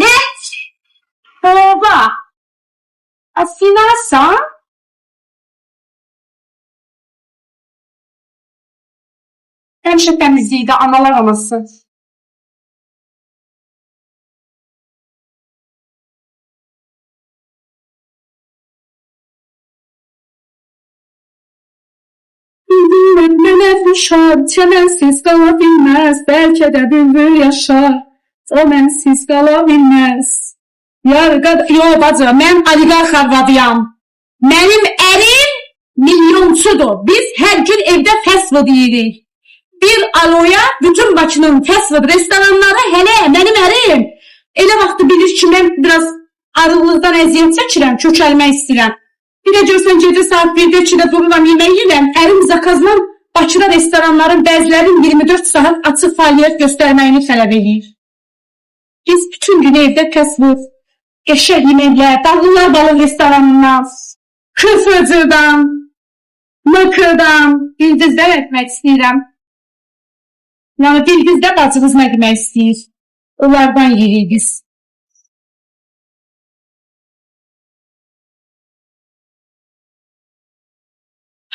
ne? Baba. Asinarsan? Həmişə təmizlikdə analar anası. Mənə düşər, çəmənsiz qala bilməz, bəlkə də bülbül yaşar, o mənsiz qala bilməz. Yox bacı, mən oliqarx arvadıyam. Mənim ərim milyonçudur. Biz hər gün evdə fast food yeyirik. Bir aloya bütün Bakının fast food restoranları hələ mənim ərim. Elə vaxtı bilir ki, mən biraz arıqlıqdan əziyyət çəkirəm, kökəlmək istəyirəm. Bir də görsən gecə saat 1-də 2-də dururam yemək yiyirəm, ərim zakazla Bakıda restoranların bəzilərinin 24 saat açıq fəaliyyət göstərməyini tələb edir. Biz bütün gün evdə fast food, qəşəng yeməklər, Dağlılar balıq restoranından, Kırfırcıdan, Mıkırdan, Bildizdə etmək istəyirəm. Yəni Bildizdə bacımız nə demək istəyir? Onlardan yeyirik biz.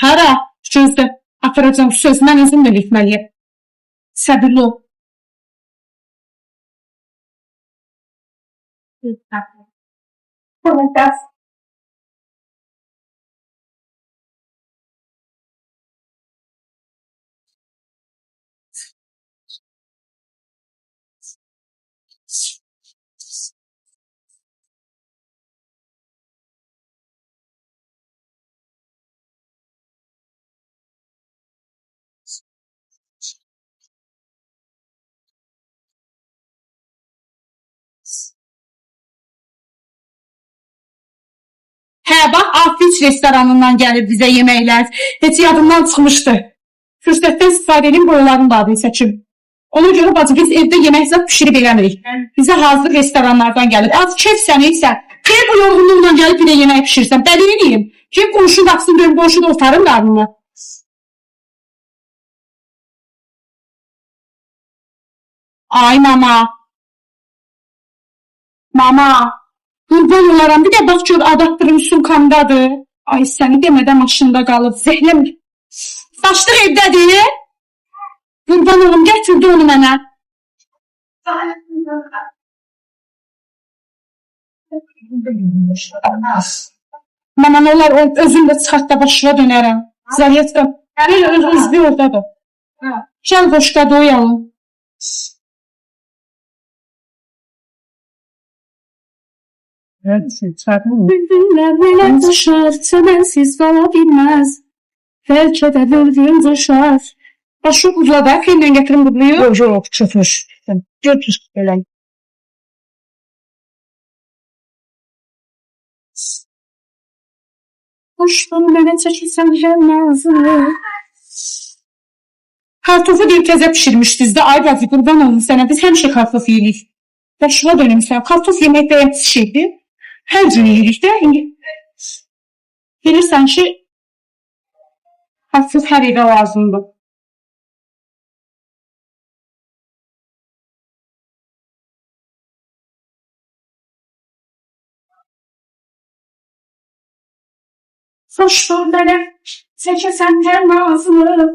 Hara? Gözdə. Atıracağım söz. Mən özüm də etməliyəm. Səbirli ol. Hə, bax, Afiç restoranından gəlib bizə yeməklər. Heç yadımdan çıxmışdı. Fürsətdən istifadə edin, boyaların da adını seçim. Ona görə bacı, biz evdə yemək zat pişirib eləmirik. Bizə hazır restoranlardan gəlib. Az kef səni isə, kef bu yorğunluqla gəlib bir də yemək pişirsən. Dəli edeyim. Kef qonşu baxsın, dön qonşu da otarım qarnını. Ay mama. Mama. Qurban olaram, bir də bax gör adaptırım sumkamdadır. Ay səni demədən maşında qalıb, zəhləm. Saçlıq evdədir. Qurban olum, gətirdi onu mənə. Mama nə olar, özüm də çıxart da başına dönərəm. Zəliyyətdə. Öz üzvü oradadır. Gəl qoşqa doyalım. Bülbüller belə düşər, çəmənsiz qala bilməz, bəlkə də bülbül düşər. Başı uzla da, xeylə gətirim budluyu. Yox, çöpmüş. Götür belə. Hoşdan mənə çəkilsən gəlməzini. Kartofu deyib təzə pişirmişdiniz də, ay bacı, qurban olun sənə, biz həmişə kartof yeyirik. Başına dönüm sən, kartof yemək bəyəmsiz şeydir. Hər gün yeyirik də, indi bilirsən ki, hafif hər evə lazımdır. Xoşdur belə, çəkəsən hər nazımı,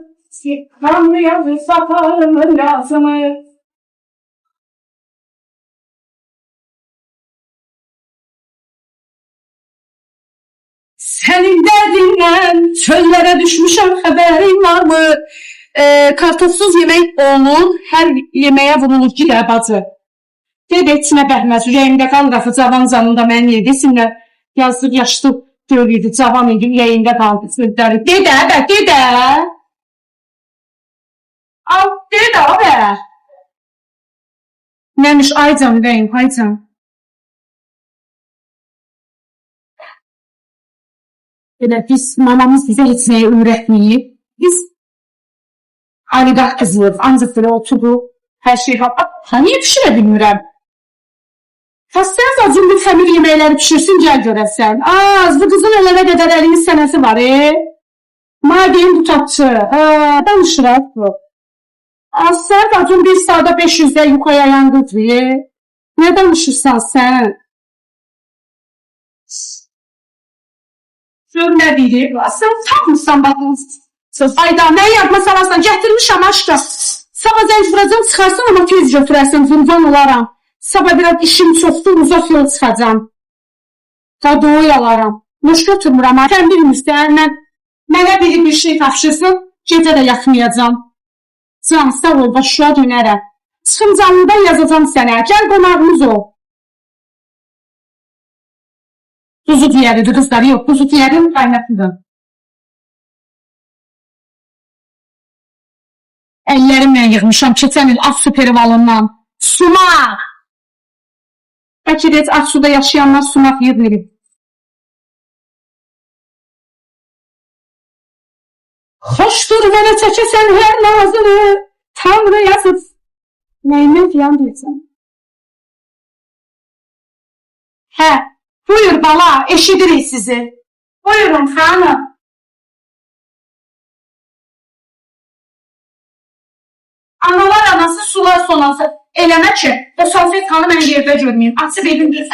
anlayalım saparımın lazımı. Sənin dərdindən çöllərə düşmüşəm, xəbərin varmı? Kartofsuz yemək olunur, hər yeməyə vurulur ki, də bacı. Deyib, etsinə bəhməz, ürəyimdə qalır, axı cavan canında mən yedi, desinlər, yazıq yaşlı görüydü, cavan idi, ürəyində qaldı sözləri. Dedə, bə, dedə. Al, dedə, bə. Nəmiş, aycan, ürəyim, aycan. Elə biz, mamamız bizə heç nəyə öyrətməyib. Biz oliqarx qızıyıq, ancaq belə oturdu, hər şey var. Ha, niyə pişirə bilmirəm? Xəstəniz acım bir xəmir yeməkləri pişirsin, gəl görəsən. Bu qızın eləvə qədər əlinin sənəsi var, Madeyim bu tapçı. Danışıraq bu. Sən acım bir saada 500'də yuxaya yandırdı. Nə danışırsan sən? Gör nə deyir? Sən tapmısan baxın. Ayda, nə yadma salarsan? Gətirmişəm aşkım. Sabah zəng vuracam, çıxarsan, amma tez götürərsən, qurban olaram. Sabah biraz işim çoxdur, uzaq yol çıxacam. Qado oyalaram. Boş götürmürəm, sən bilmirsən, mənə biri bir şey tapşırsın, gecə də yatmayacam. Can, sağ ol, başa dönərəm. Çıxım canlıda yazacam sənə, gəl qonağımız ol. Duzu diyəridir, qızları yox, duzu diyərin qaynatıdır. Əllərimlə yığmışam, keçən il af superivalından. Sumaq! Bəlkə də ac suda yaşayanlar sumaq yığılır. Xoşdur mənə çəkəsən hər nazını, Tanrı yazıb. Nəyimə filan deyəcəm? Hə, buyur bala, eşidirik sizi. Buyurun xanım. Analar anası, sular sonası. Eləmə ki, o Safet xanı mən yerdə görməyim. Açıb evim bir.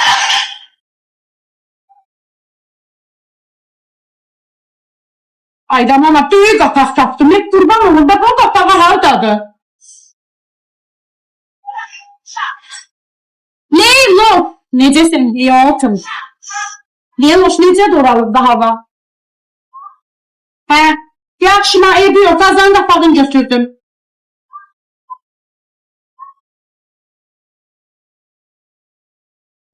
Aydan ana, böyük qapaq tapdım. Hep qurban olun, bax o qapağı hardadır? Leyloş, necəsən həyatım? Leyloş, necədir oralıqda hava? Hə, yaxşı, mən evi yox, qazanın qapağını götürdüm.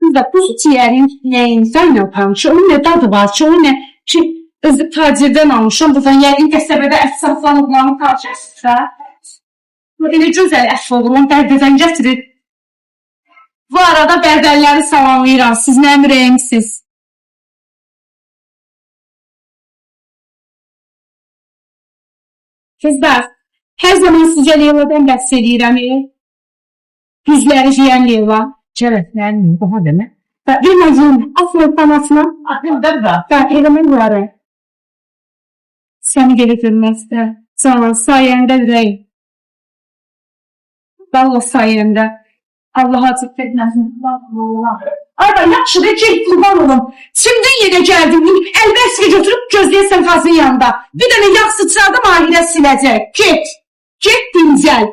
Kızda bu ciğerin neyinizden yapan ki, onun ne dadı var ki, onun ne ki, özü tacirden almışam, buradan yəqin qəsəbədə ət saxlanıqlarını tacirsə. Bu elə gözəl ət olur, onu bərdədən gətirir. Bu arada bərdəlləri salamlayıram, siz mənim rəyimsiz. Kızlar, hər zaman sizə Leyla'dan bəhs edirəm. Düzləri yiyən Leyla. Çərəklərin daha demək. Bilməcəm, afro fanasına. Aklımdan da. Eləmən var. Səni geri görməzdə. Canan, sayəndə ürək. Valla sayəndə. Allah acıq etməsin. Ayda, yaxşıdır ki, qurban olum. Şimdi yenə gəldim, əlbəski götürüb gözləyəsən qazın yanında. Bir dənə yağ sıçradım, ahirə siləcək. Get dincəl.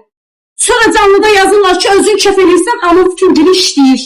Sonra canlıda yazırlar ki, özün kəf edirsən, amma bütün dili işləyir.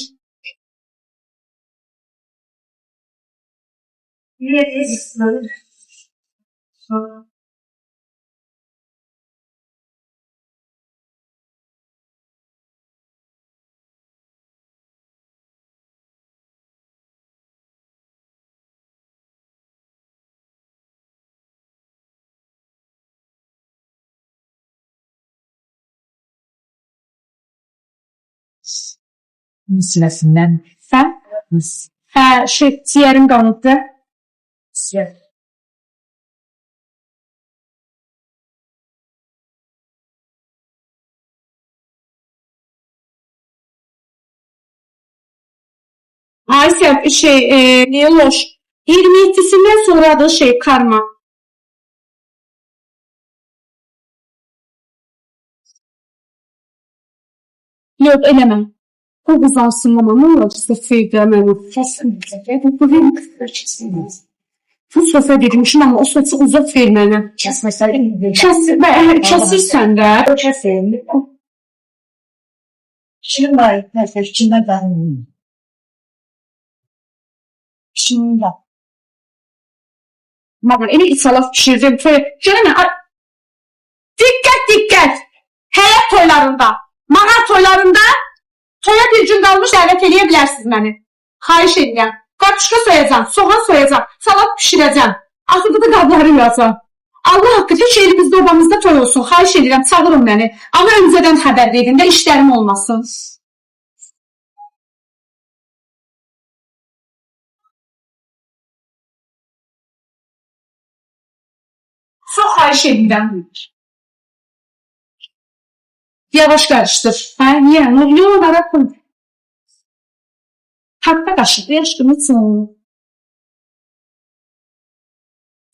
Sinəsindən. Sən? Hə, ciyərim qanıbdı. Aysel, Leloş, 27'sinden sonradır karma. Yok, eləməm. Bu uzansın ama ne olacaqsa feyləməm. Bu söhbət edilmişim ama o sözü uzaq ver mənə. Kəsirsən də. Şimdi mesela içinde ben. Şimdi. Mama, elə isalaf pişirdim. Görəmə, diqqət. Həyat toylarında, mağar toylarında toya bir gün qalmış dəvət eləyə bilərsiniz məni. Xahiş edirəm. Qarpışqa soyacam, soğan soyacam, salat pişirəcəm. Axırda da qabları yuyacam. Allah haqqı heç elimizdə obamızda toy olsun. Xahiş edirəm, çağırın məni. Amma öncədən xəbər verin də işlərim olmasın. Çox xahiş edirəm. Yavaş qarışdır. Hə, niyə? Yox, maraqlı. Haqqa qaşıdı, aşkım, üçün.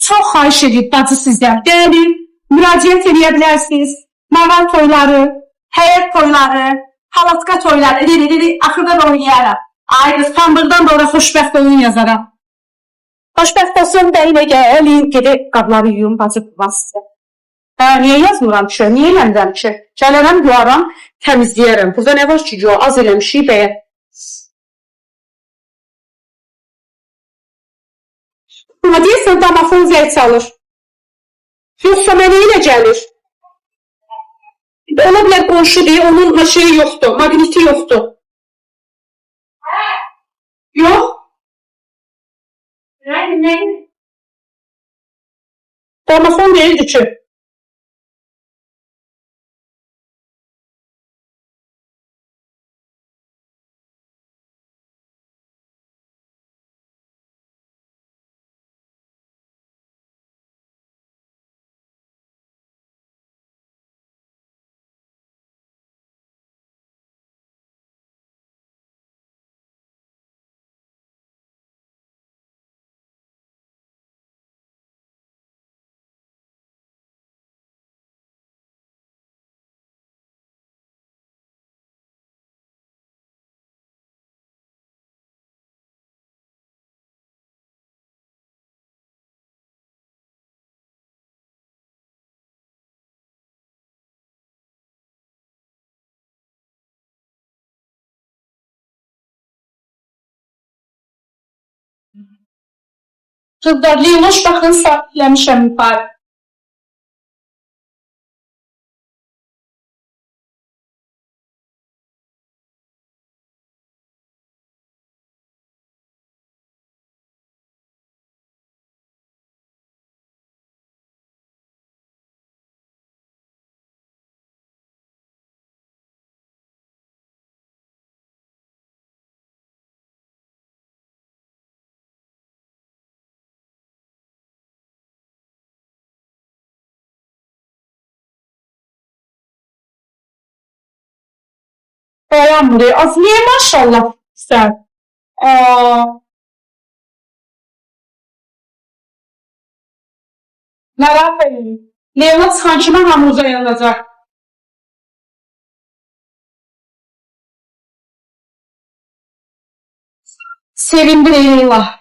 Çox xahiş edib bacı sizdən. Gəlin, müraciət edə bilərsiniz. Mağar toyları, həyat toyları, Halatka toylar, axırda da oynayaram. Ay qız, pambıqdan da ora xoşbəxt oyun yazaram. Xoşbəxt olsun bəyinə gəlin, gedib qabları yuyum, bacıb bastı. Niyə yazmıram ki? Niyə eləmirəm ki? Gələrəm, yuvaram, təmizləyərəm. Burada nə var ki, az eləmişik bəyə. Amma deyirsən, damafon zəl çalır. Yoxsa mənə elə gəlir. Ola bilər qonşu deyə, onun şeyi yoxdur, magniti yoxdur. Yox. Nə? Damafon deyildi ki. Qızlar, Leyloş baxın, sabitləmişəm yuxarı. Dayanmır. Az niyə maşallah sən? Narahat edin. Leyla çıxan kimi hamımıza yanacaq. Sevindi Leyla.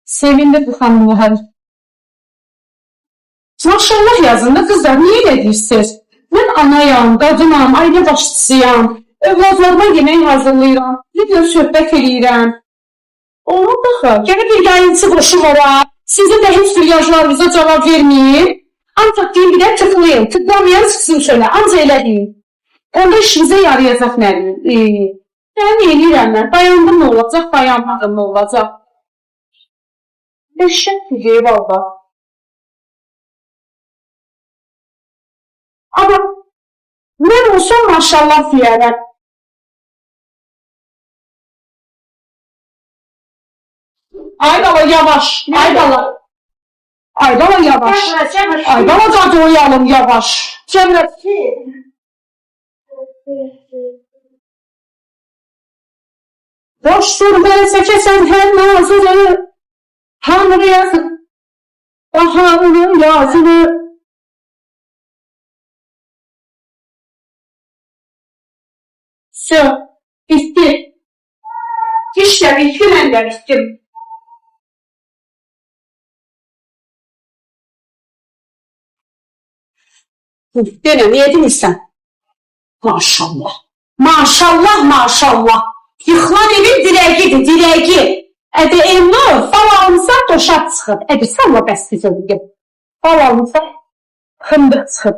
Sevindi bu xanımlar. Maşallah yazın da kızlar, niyə elə deyirsiniz? Mən anayam, qadınam, ailə başçısıyam. Övladlarıma yemək hazırlayıram. Video söhbət eləyirəm. Ona baxın, gələ bir yayıncı qoşum ora. Sizə də heç bir yazılarınıza cavab verməyim. Ancaq deyin, bir də tıklayın. Tıklamayan çıxsın şöyle, ancaq elə deyin. Onda işimizə yarayacaq nədir? Mən eləyirəm mən. Dayandım ne olacaq, dayanmadım ne olacaq? Eşək deyib valla. Ama mən olsam maşallah deyərəm. Aydala yavaş, Aydala. Aydala yavaş. Aydala da doyalım yavaş. Cemreti. Boşdur verse kesen her nazını. Tanrı yazın. Baharının yazını. Söz, bitti. İşte bitti, ben de bittim. Dene, niye demişsən? Maşallah. Maşallah, maşallah. Yıxılan evin direğidir, direği. Ədə Elnur, fal alınsa doşaq çıxıb. Ədə salla bəstiz ödüyüm. Fal alınsa xındıq çıxıb.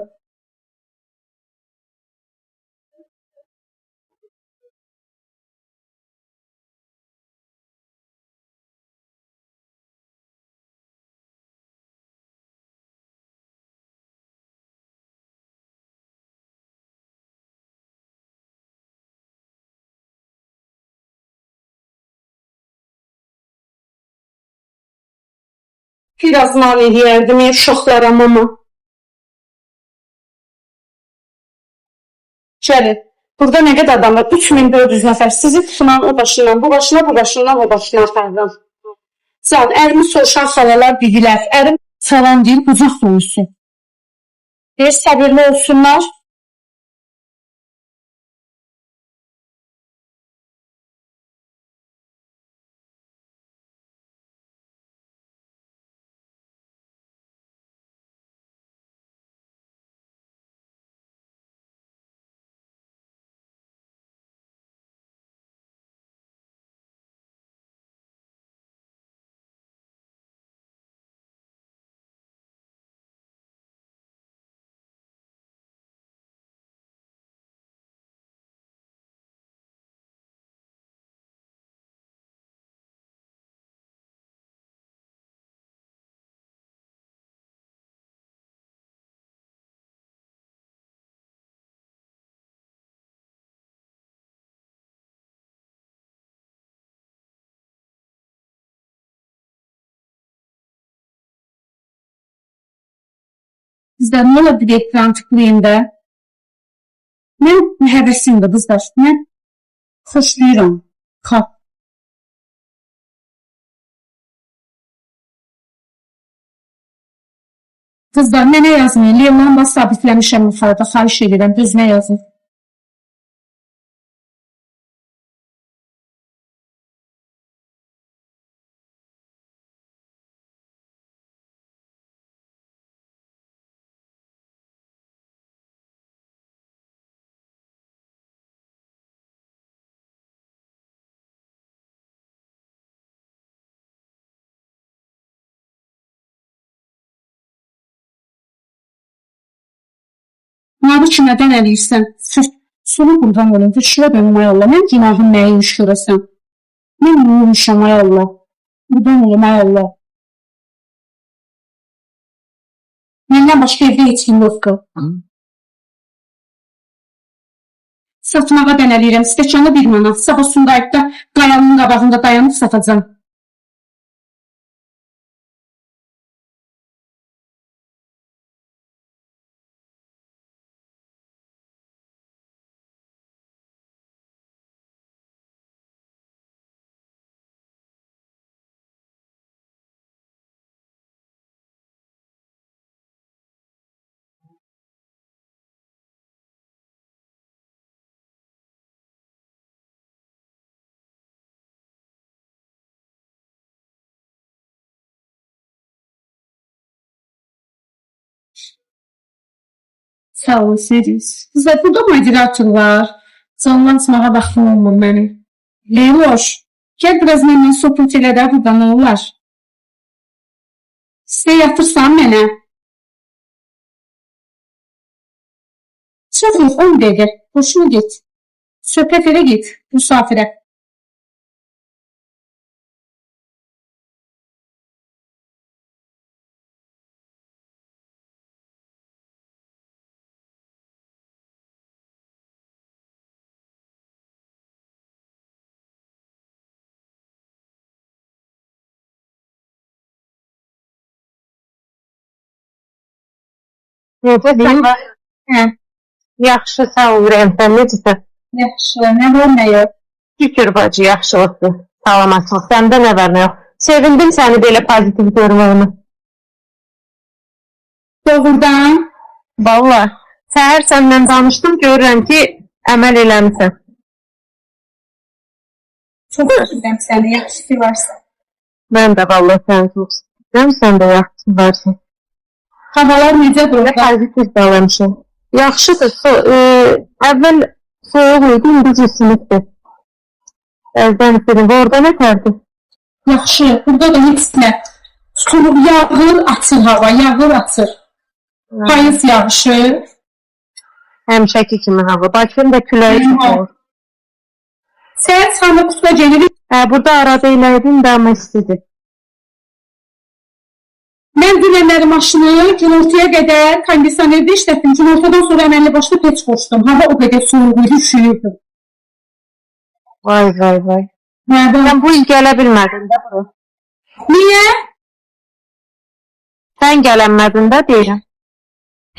Biraz mal eləyərdim, uşaqlaram ama. Gəlin, burada nə qədər adam var? 3400 nəfər. Sizi tutunan o başından, bu başına, bu başından, o başına apardım. Can, ərimi soruşan xalalar bilirlər. Ərim salam deyil, bucaq dolusu. Deyir, səbirli olsunlar. Qızlar, nə ola bir ekran tıklayın da. Mən həvəsimdir qızlar. Mən xoşlayıram. Kap. Qızlar, mənə yazın. Leylanla sabitləmişəm yuxarıda. Xahiş edirəm. Düzünə yazın. Bunları kimədən eləyirsən? Sonu buradan olun. Şura benim ay Allah. Mən günahım nəymiş görəsən? Mən uyumuşam ay Allah. Buradan olum ay Allah. Məndən başqa evdə heç kim yoxdur. Satmağa dənəliyirəm. Stəkanı 1 manat. Sabah Sumqayıtda qayanın qabağında dayanıb satacağım. Sağ olun, siz. Qızlar, burada moderator var. Canlansmağa vaxtım olmur mənim. Leyloş, gəl biraz məndən sohbət elə də burada nə olar? Sizə yatırsan mənə. Çox yox, 10 dəqiqə. Hoşuna git. Söhbət elə git, müsafirə. Necəsən? Hə, Yaxşı, sağ ol Ürəyim, sən necəsən? yaxşı, nə var, nə yox? Şükür bacı, yaxşılıqdır. Salamatçılıq, səndə nə var, nə yox? Sevindim səni belə pozitiv görməyimə. Doğrudan. Valla, səhər səndən danışdım, görürəm ki, əməl eləmişsən. Çox özürəm səni, yaxşı ki varsa. Mən də valla səni çox istəyirəm, sən də yaxşı varsın. Havalar necə Belə burada? pozitiv davranmışam. Yaxşıdır, əvvəl soğuq idi, indi cisimlikdir. Əzdən istedim, orada nə tərdir? Yaxşı, burada da heç nə. Tutulub yağır, açır hava, yağır, açır. Payız yağışı. Həmişəki kimi hava. Bakının da küləyi çox olur. Səhər çıxanda kutuda gelirik. Burada arada eləydim də, amma istidir. Mən dünənləri maşını günortaya qədər kondisionerdə işlətdim. Günortadan sonra əməlli başlı peç qoşdum. Hava o qədər soğuk idi, üşüyürdüm. Vay vay vay. Nədən? Sən bu il gələ bilmədin də bura. Niyə? Sən gələnmədin də deyirəm.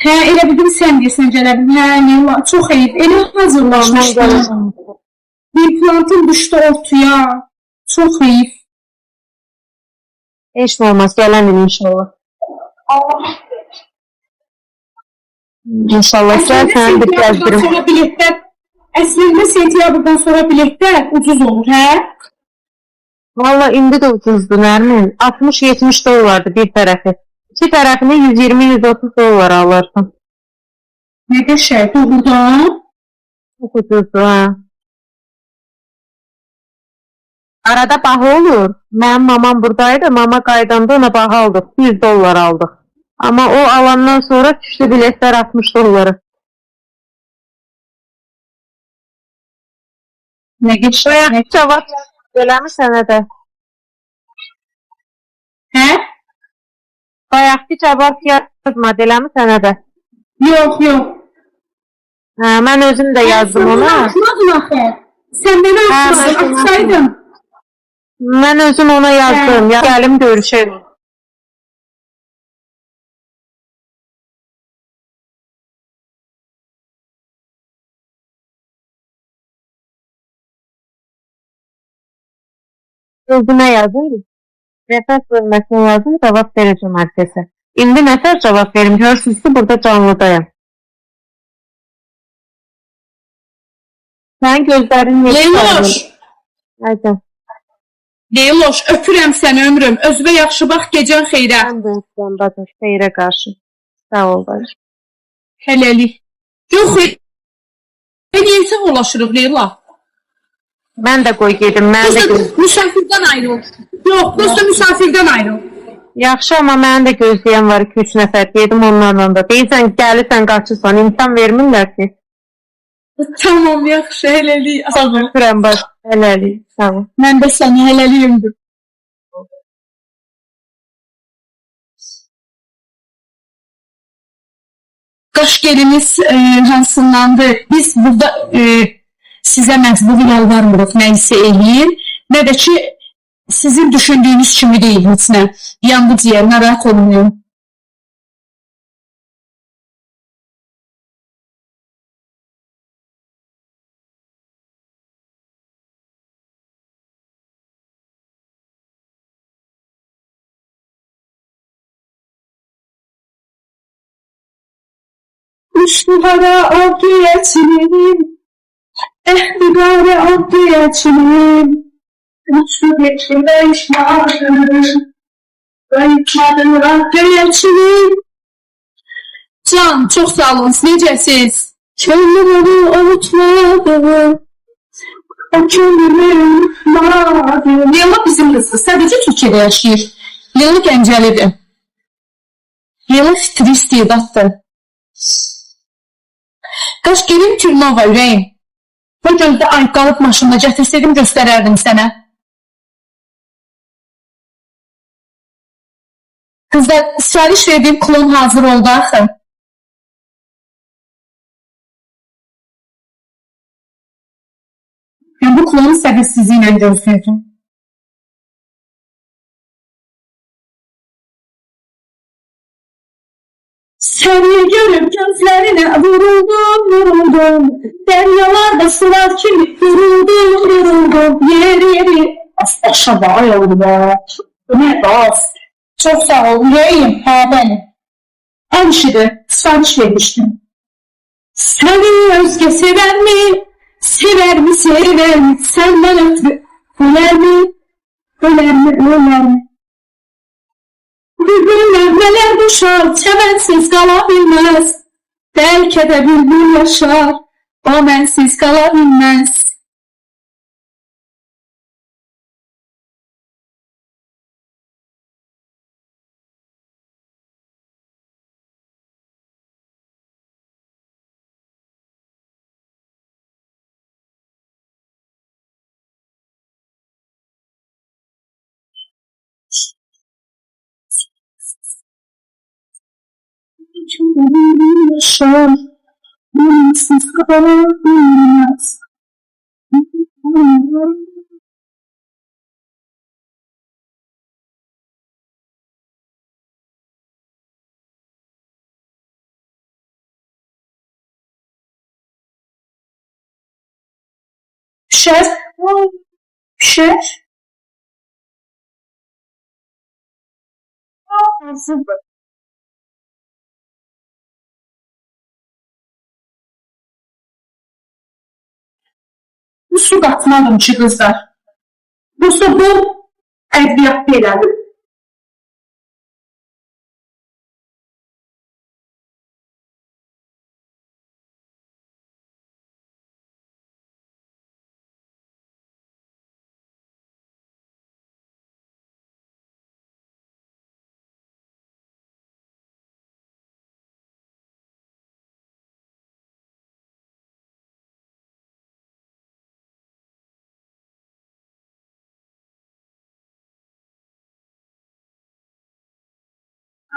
Hə, elə bildim sən deyirsən gələ bildim. Hə, nə, çox eyib. Elə hazırlanmışdım. İmplantım düşdü ortaya. Çox eyib. Heç nə olmaz, gələn il inşallah. İnşallah gəl, səni bir gəzdirim. Əslində sentyabrdan sonra biletlər ucuz olur, hə? Valla indi də ucuzdur, Nərmin. 60-70 dollardır bir tərəfi. İki tərəfini 120-130 dollar alırsın. Nə qəşəng, doğrudan. Çox ucuzdur, hə. Arada baha olur. Mənim mamam buradaydı. Mama qaydanda ona baha aldıq. 100 dollar aldıq. Amma o alandan sonra düşdü biletlər 60 dollara. Nə qəşəng. Cavab eləmi sənə də. Hə? Bayaqki cavab yazmadı eləmi sənə də. Yox, yox. Hə, mən özüm də yazdım ona. Atmadın axı. Sən mənə atmadın, atsaydın. Mən özüm ona yazdım. Gəlim görüşelim. Özümə yazın. Nəfəs bölməsinə yazın, cavab verəcəm hər kəsə. İndi nəfər cavab verim, görürsünüz ki, burada canlıdayım. Sənin gözlərin Leyloş, Aycan, Leyloş, öpürəm səni ömrüm. Özünə yaxşı bax, gecən xeyrə. sən də sən bacım, xeyrə qarşı. Sağ ol bacım. Hələlik. Yox, niyə sağollaşırıq Leyla? Mən də qoy gedim, mən də Dosta misafirdən ayrıl. Yox, dosta misafirdən ayrıl. Yaxşı, amma mənim də gözləyən var 2-3 nəfər. Gedim onlarla da. Deyirsən, gəlirsən, qaçırsan, imkan vermirlər ki. Tamam, yaxşı, hələlik. Sağ ol. Öpürəm baş. Hələlik, sağ ol. Mən də səni hələliyimdir. Qaş gerimiz hansındandır? Biz burada sizə məcburi yalvarmırıq nə isə eləyin, nə də ki sizin düşündüyünüz kimi deyil heç nə. Yandı ciyər, narahat olmayın. Müştihara avdu yeçinim, ehbibare avdu yeçinim. Müştih geçime işmadım, kayıtmadım avdu yeçinim. Can, çox sağ olun, necəsiz? Könlüm onu unutmadı, o könlümü unutmadı. Leyla bizim qızdır, sadəcə Türkiyədə yaşayır. Leyla Gəncəlidir. Leyla fitri istedaddır. Qaş gelim Turnova ürəyim. Bu gözdə ay qalıb maşında gətirsəydim göstərərdim sənə. Kızlar, sipariş verdiğim klon hazır oldu axı. Ben bu klonu səbirsizliklə gözləyirdim. Seni görüp gözlerine vuruldum. Deryalarda sular kimi vuruldum. Yeri. Aşağıda ay oldu be. Bu ne bas? Çok sağ ol. Yüreğim. Ha benim. Al işidi. Sipariş vermiştim. Seni özge sever mi? Sever mi? Sever mi? Senden ötürü öler mi? Öler mi? Öler mi? Bülbüller neler düşer, çemensiz kalabilmez. Belki de bülbül yaşar, o bensiz kalabilmez. Bülbül yaşar, o bensiz kalabilmez. Şef, şef. Hazırdır. Bu su qatmadım ki qızlar. Bu su bu ədviyyat belədir.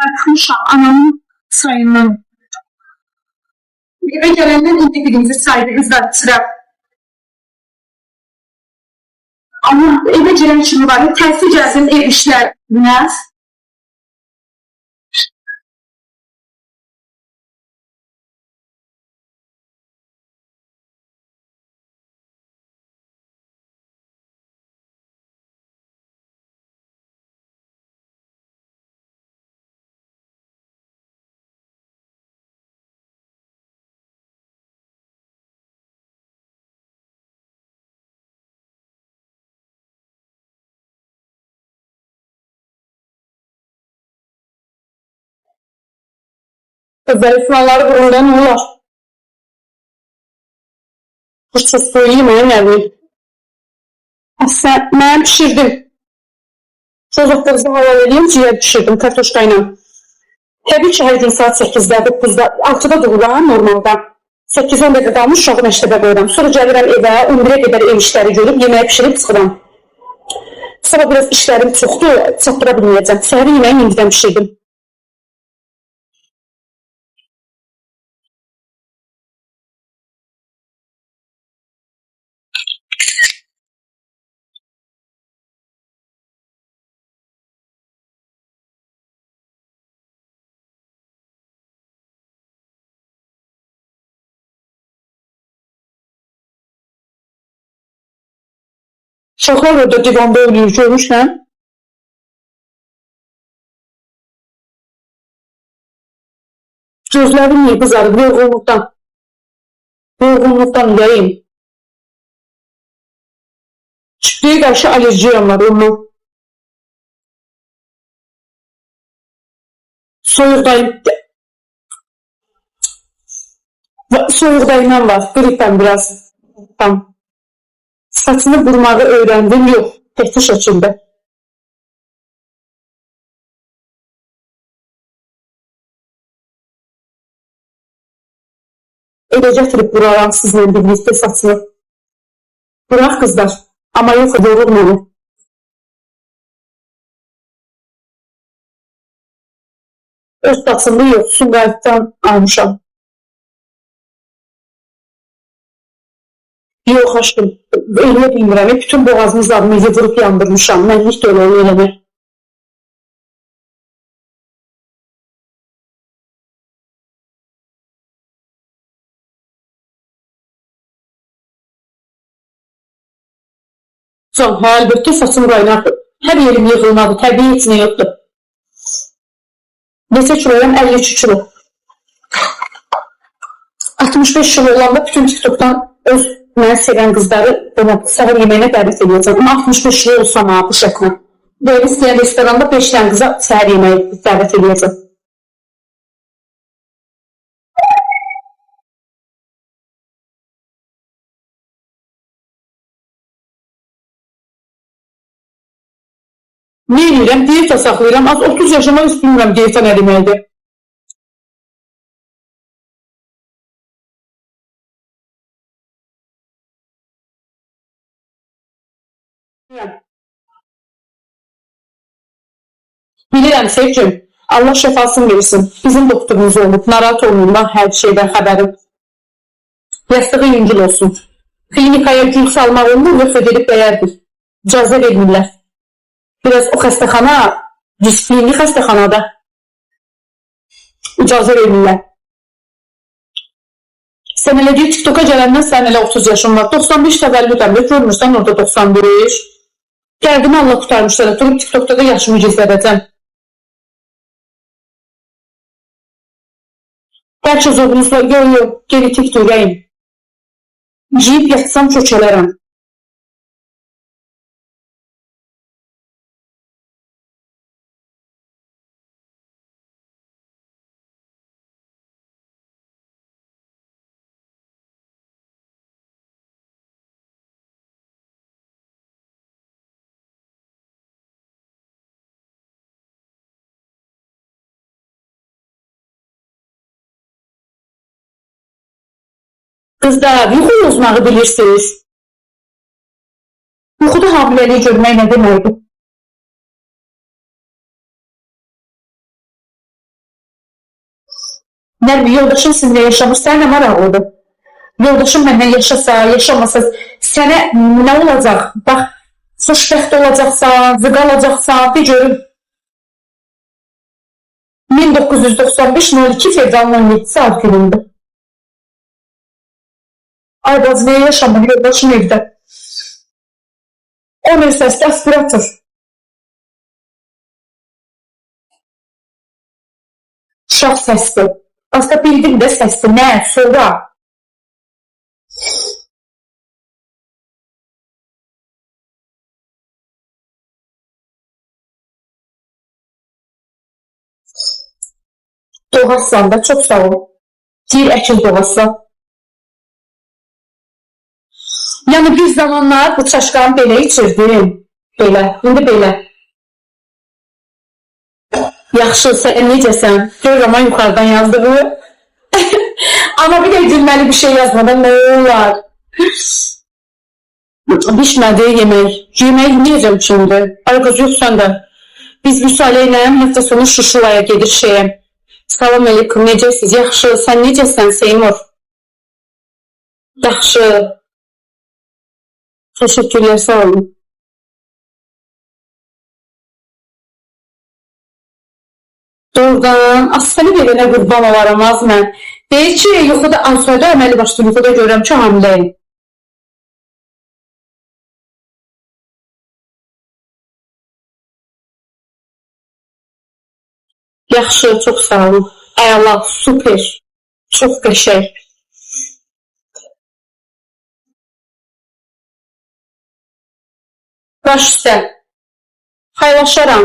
Artımışam anamın sayından. Eve gələndən indi birimizi saydı qızlar sıra. Ama eve gelen kimi var. Tersi gelsin ev işler. Biraz. Özel sınavları kurulda ne olar? Hırsız söyleyeyim ya yani. Sen, ben pişirdim. Çocuklarınızı havale edeyim, ciğer pişirdim kartoşkayla. Təbii ki, hər gün saat 8-də, 9-da, 6-da dururam normalda. 8-10 dəqiqə qalmış uşağı məktəbə qoyuram. Sonra gəlirəm evə, 11-ə qədər ev işləri görüb, yeməyi pişirib çıxıram. Sabah biraz işlərim çoxdur, çatdıra bilməyəcəm. Səhəri yeməyi indidən pişirdim. Uşaqlar orada divanda oynayır, görmüşsən? Gözlərim niyə qızarıb, yorğunluqdan. Yorğunluqdan ürəyim. Çiftliyə qarşı alerjiyam var ondan. Soyuqdayım. Soyuqdayımdan var, qripəm biraz. Tam. Saçını vurmağı öyrəndim, yox, təhti şəkildə. Elə gətirib vuraram sizlə birlikdə saçını. Bırax qızlar, amma yox, yorur məni. Öz saçımda yox, Sumqayıtdan almışam. Yox, aşkım, eləyə bilmirəm, bütün boğazını zadını vurub yandırmışam, mənlik də elə eləmək. Can, hə, əlbəttə saçım qaynardır. Hər yerim yığılmadı, təbii heç nə yoxdur. Neçə kiloyam? 52 kilo. 65 kilo olanda bütün TikTok'dan öz məni sevən qızları səhər yeməyinə dəvət edəcəm. Amma 65 kilo olsam ha, bu şəklə. Böyle istəyən restoranda 5 dənə qıza səhər yeməyi dəvət edəcəm. Ne edirəm? Diyeta saxlayıram. Az 30 yaşıma üst bilmirəm diyeta nə deməkdir. Bilirəm Sevcim. Allah şəfasını versin. Bizim doktorumuz olub. Narahat olmayın lan hər şeydən xəbərim. Yastığı yüngül olsun. Klinikaya gül salmaq olmur, yoxsa gedib dəyərdik. İcazə vermirlər. Biraz o xəstəxana, riskli xəstəxanada icazə verirlər. Sən elə deyir, TikTok'a gələndən sən elə 30 yaşın var. 95 təvəllüdəm də görmürsən orada 95. Gəldimi Allah qurtarmışlar. Durub TikTok'da da yaşımı gizlədəcəm. Bəlkə zorunuzla, yox, genetik ürəyim. Yiyib yatsam çökələrəm. Qızlar, yuxu uzmağı bilirsiniz. Yuxuda hamiləliyi görmək nə deməkdir? Nərmi, yoldaşım sizinlə yaşamır, sənə nə maraqlıdır? Yoldaşım məndən yaşasa, yaşamasa, sənə nə olacaq? Bax, xoşbəxt olacaqsan, zıqalacaqsan, bir görüm. 1995 02 fevralın 17 saat günündə. Ay bacı, nəyə yaşamır, yoldaşım evdə. O bir səsdə aspirator. Uşaq səsdir. Aslında bildim də səsdir, nə, sonra. Doğassan da çok sağ ol. Deyir Əkin doğassan. Yəni bir zamanlar bu çaşqanı belə içirdim. Belə, indi belə. Yaxşı, sən necəsən? Gör ama yuxarıdan yazdığı. Ama bir de gülməli bir şey yazmadan ne olar? Bişmədi yemək. Yemək yiyəcəm şimdi. Ay qız yox sən də. Biz Vüsalə ilə həftə sonu Şuşulaya gedir şeyə. Salam aleyküm, necəsiz? Yaxşı, sən necəsən Seymur? Yaxşı. Teşekkürler, sağ olun. Doğrudan, səni verənə qurban olaram az mən. Deyir ki, yuxuda Aysoyda əməli başlı yuxuda görürəm ki, hamiləyim. Yaxşı, çox sağ olun. Əla, super. Çox qəşəng. Baş üstə. Paylaşaram.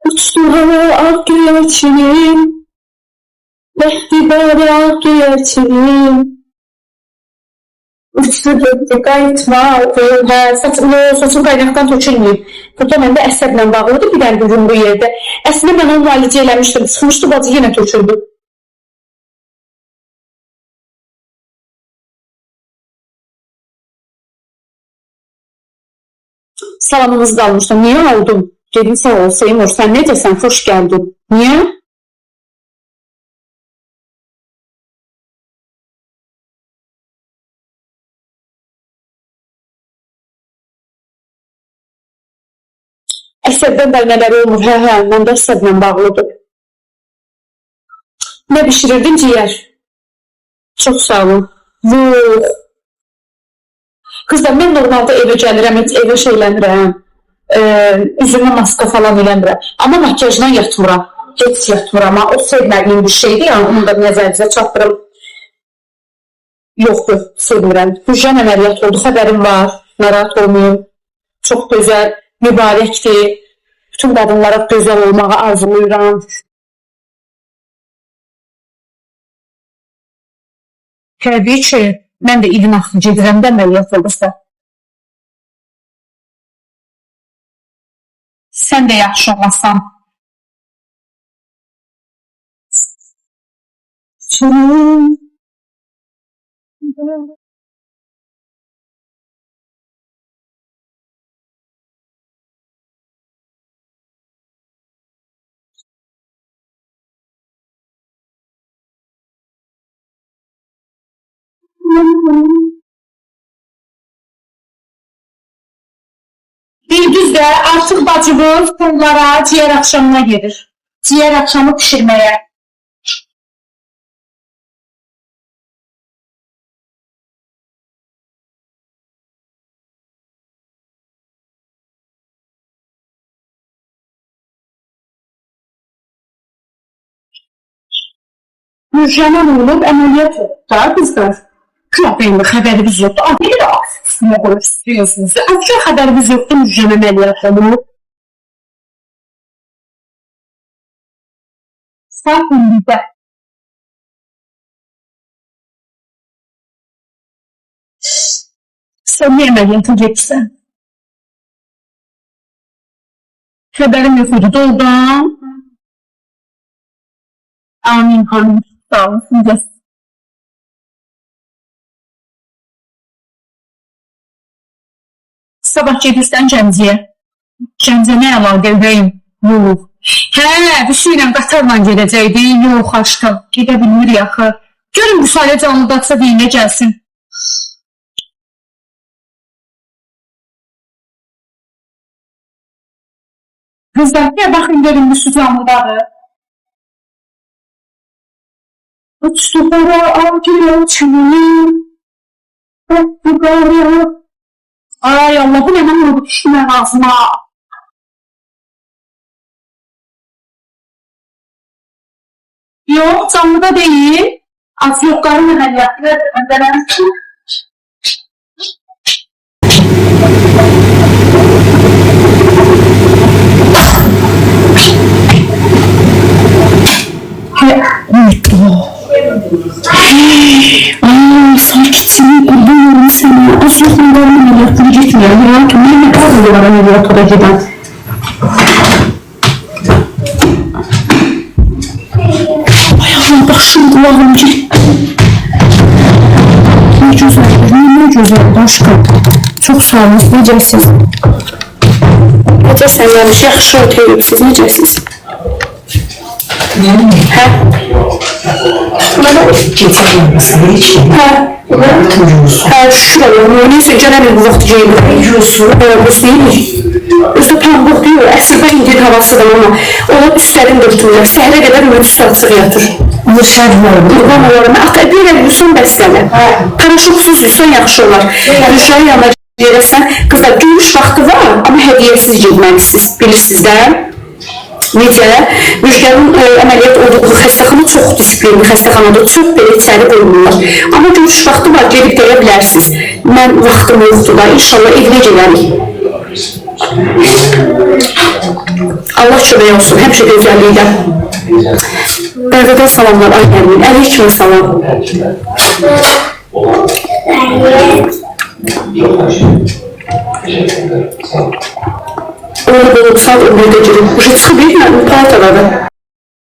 Uçtu hava ak güvercinim. Lehti böyle ak güvercinim. Uçtu gitti qayıtma. Saçım qaynaqdan tökülməyib. Burada məndə əsəblə bağlıdır bir dənə gücüm bu yerdə. Əslində mən onu müalicə eləmişdim. Çıxmışdı bacı yenə töküldü. Salamınızı da almışdım. Niye oldum? Dedim sağ ol Seymur. Sen necəsən? Hoş geldin. Niye? Əsəbdən bəlmələri olmur. Hə, məndə əsəblə bağlıdır. Ne pişirirdin ciğer? Çok sağ olun. Vuh. Kızlar ben normalde eve gəlirəm, heç evə şeylənirəm. Üzümə maska falan eləmirəm. Amma makyajla yatmıram. Heç yatmıram. O sevmədiyim bir şeydir, yəni onu da nəzərinizə çatdırım. Yox, sevmirəm. Hücrəm əməliyyat oldu, xəbərim var. Narahat olmayın. Çox gözəl, mübarəkdir. Bütün qadınlara gözəl olmağı arzulayıram. Təbii ki, mən də ilin axırı gedirəm də əməliyyat olursa. Sən də yaxşı olasan. Canım. Bir düz de artık bacımız bunlara ciğer akşamına gelir. Ciğer akşamı pişirmeye. Müjgan'a olub əməliyyat oldu bizdən. Kıyafetinde xəbərimiz yoxdur. Abi de aksine koyup istiyorsunuz. Aslında xəbərimiz yoxdur Müjgan əməliyyat olub. Sağ Sen niye əməliyyata getsən? Xəbərim yox idi. Doğrudan. Amin hanım. Sağ olun. Sabah gedirsən Gəncəyə. Gəncə nə əlaqə ürəyim? Yox. Hə, Vüsü ilə qatarla gedəcəkdi. Yox, aşkım. Gedə bilmir yaxı. Görün Vüsalə canlıdaqsa deyinə gəlsin. Qızlar, baxın görün Vüsü canlıdadır. Uçtu para avcıya çınıyım. Öptü qara. Ay Allah, bu nə mən oldu düşdüm mən ağzıma. Yox, canlıda deyil. Az yoxların əməliyyatı öndərəm ki. Sakitsin, kurbanıyorum seni. Aslıkla görmem ameliyatları gitmiyor. Ya, kimlerle kalmıyorlar ameliyatora giden. Ay Allah, başım kulağım ki. Ne güzel, ne güzel aşkım. Çok sağ olun, necəsiz? Necəsən, yanlış, yaxşı ötəyib, siz necəsiz? Hə? Gecə olmasın, heç kim. Hə, şükür olun, neysə gələmir bu vaxt geyinir. Yoxsun. Biz deyilik. Özü pambıq deyil, əsrdə indi havasıdır ama onlar üstlərini dörtürlər, səhərə qədər ümid saçıq yatır. Qurban olarım, bir el yusan bəslənir. Qaraşıqsız yusan yaxşı olar. Rüşayı yanına gelirsən, qızlar görüş vaxtı var, amma hədiyyəsiz getməlisiniz, bilirsiniz də. Necə? Müjganın əməliyyat olduğu xəstəxana çox disiplinli xəstəxanadır, çox belə içəri qoymurlar. Amma görüş vaxtı var, gedib gələ bilərsiniz. Mən vaxtım yoxdur da, inşallah evinə gələrik. Allah kömək olsun, həmişə gözəlliklə. Bəzədən salamlar, ay Nərmin, əleyküm salam. Orada olub saat 11'də girin. Bu şey çıxıb bir palatalarda.